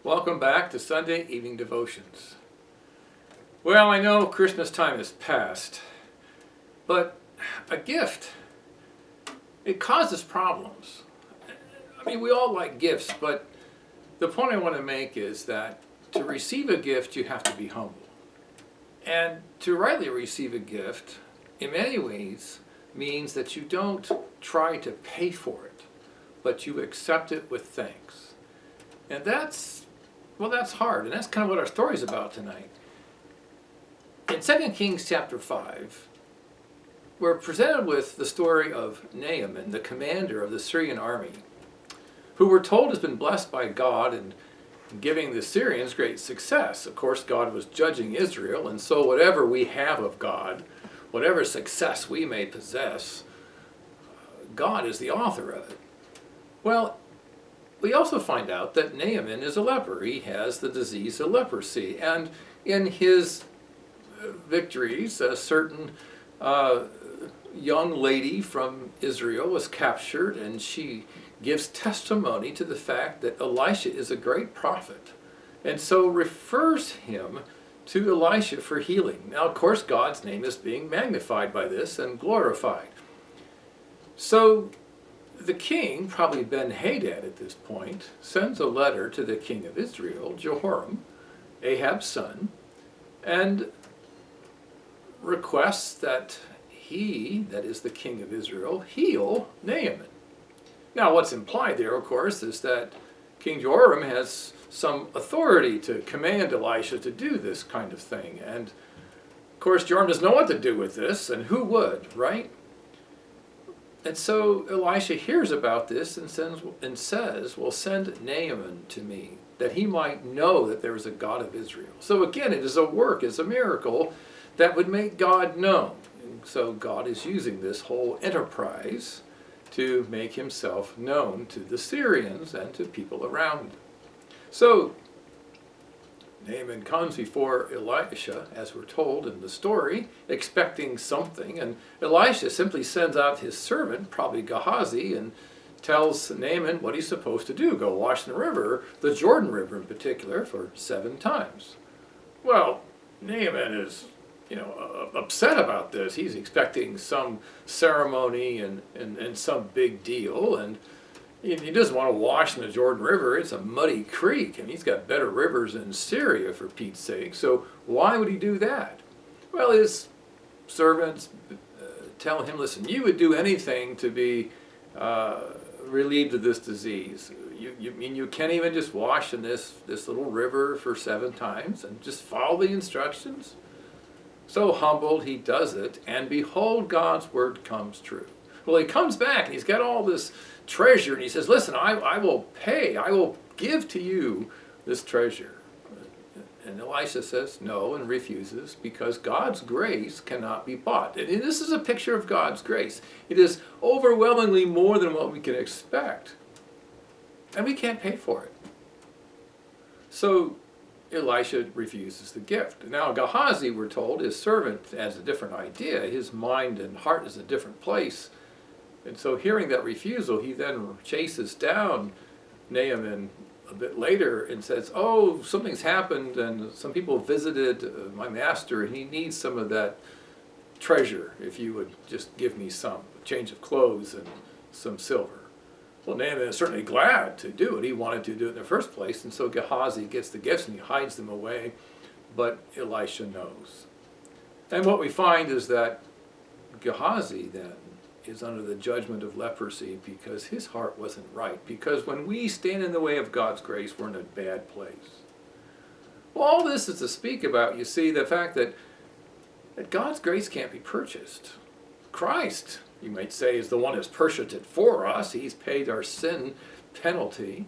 Welcome back to Sunday Evening Devotions. Well, I know Christmas time is past, but a gift, it causes problems. I mean, we all like gifts, but the point I want to make is that to receive a gift, you have to be humble. And to rightly receive a gift, in many ways, means that you don't try to pay for it, but you accept it with thanks. And that's hard, and that's kind of what our story is about tonight. In 2 Kings chapter 5, we're presented with the story of Naaman, the commander of the Syrian army, who we're told has been blessed by God and giving the Syrians great success. Of course, God was judging Israel, and so whatever we have of God, whatever success we may possess, God is the author of it. Well, we also find out that Naaman is a leper. He has the disease of leprosy. And in his victories, a certain young lady from Israel was captured, and she gives testimony to the fact that Elisha is a great prophet, and so refers him to Elisha for healing. Now, of course, God's name is being magnified by this and glorified. So the king, probably Ben-Hadad at this point, sends a letter to the king of Israel, Jehoram, Ahab's son, and requests that he, that is the king of Israel, heal Naaman. Now, what's implied there, of course, is that King Jehoram has some authority to command Elisha to do this kind of thing. And, of course, Jehoram doesn't know what to do with this, and who would, right? And so Elisha hears about this and says, well, send Naaman to me, that he might know that there is a God of Israel. So again, it is a work, it's a miracle that would make God known. And so God is using this whole enterprise to make himself known to the Syrians and to people around. So Naaman comes before Elisha, as we're told in the story, expecting something, and Elisha simply sends out his servant, probably Gehazi, and tells Naaman what he's supposed to do. Go wash in the river, the Jordan River in particular, for 7 times. Well, Naaman is upset about this. He's expecting some ceremony and some big deal, and he doesn't want to wash in the Jordan River. It's a muddy creek, and he's got better rivers in Syria, for Pete's sake. So why would he do that? Well, his servants tell him, listen, you would do anything to be relieved of this disease. You can't even just wash in this little river for 7 times and just follow the instructions? So humbled, he does it, and behold, God's word comes true. Well, he comes back, and he's got all this treasure, and he says, listen, I will pay, I will give to you this treasure. And Elisha says no and refuses, because God's grace cannot be bought. And this is a picture of God's grace. It is overwhelmingly more than what we can expect, and we can't pay for it. So Elisha refuses the gift. Now Gehazi, we're told, his servant, has a different idea. His mind and heart is a different place. And so hearing that refusal, he then chases down Naaman a bit later and says, oh, something's happened, and some people visited my master, and he needs some of that treasure, if you would just give me some, a change of clothes and some silver. Well, Naaman is certainly glad to do it. He wanted to do it in the first place, and so Gehazi gets the gifts and he hides them away, but Elisha knows. And what we find is that Gehazi then is under the judgment of leprosy because his heart wasn't right. Because when we stand in the way of God's grace, we're in a bad place. Well, all this is to speak about, you see, the fact that God's grace can't be purchased. Christ, you might say, is the one who's purchased it for us. He's paid our sin penalty.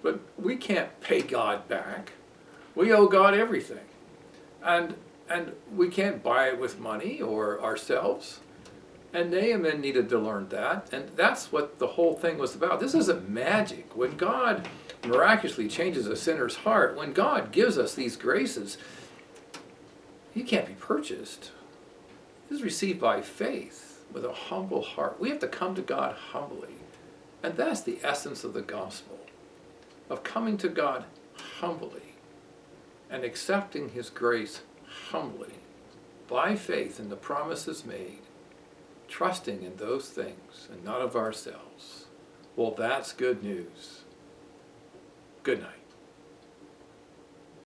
But we can't pay God back. We owe God everything. And we can't buy it with money or ourselves. And Naaman needed to learn that. And that's what the whole thing was about. This isn't magic. When God miraculously changes a sinner's heart, when God gives us these graces, he can't be purchased. This is received by faith, with a humble heart. We have to come to God humbly. And that's the essence of the gospel, of coming to God humbly and accepting his grace humbly, by faith in the promises made, trusting in those things and not of ourselves, well, that's good news. Good night.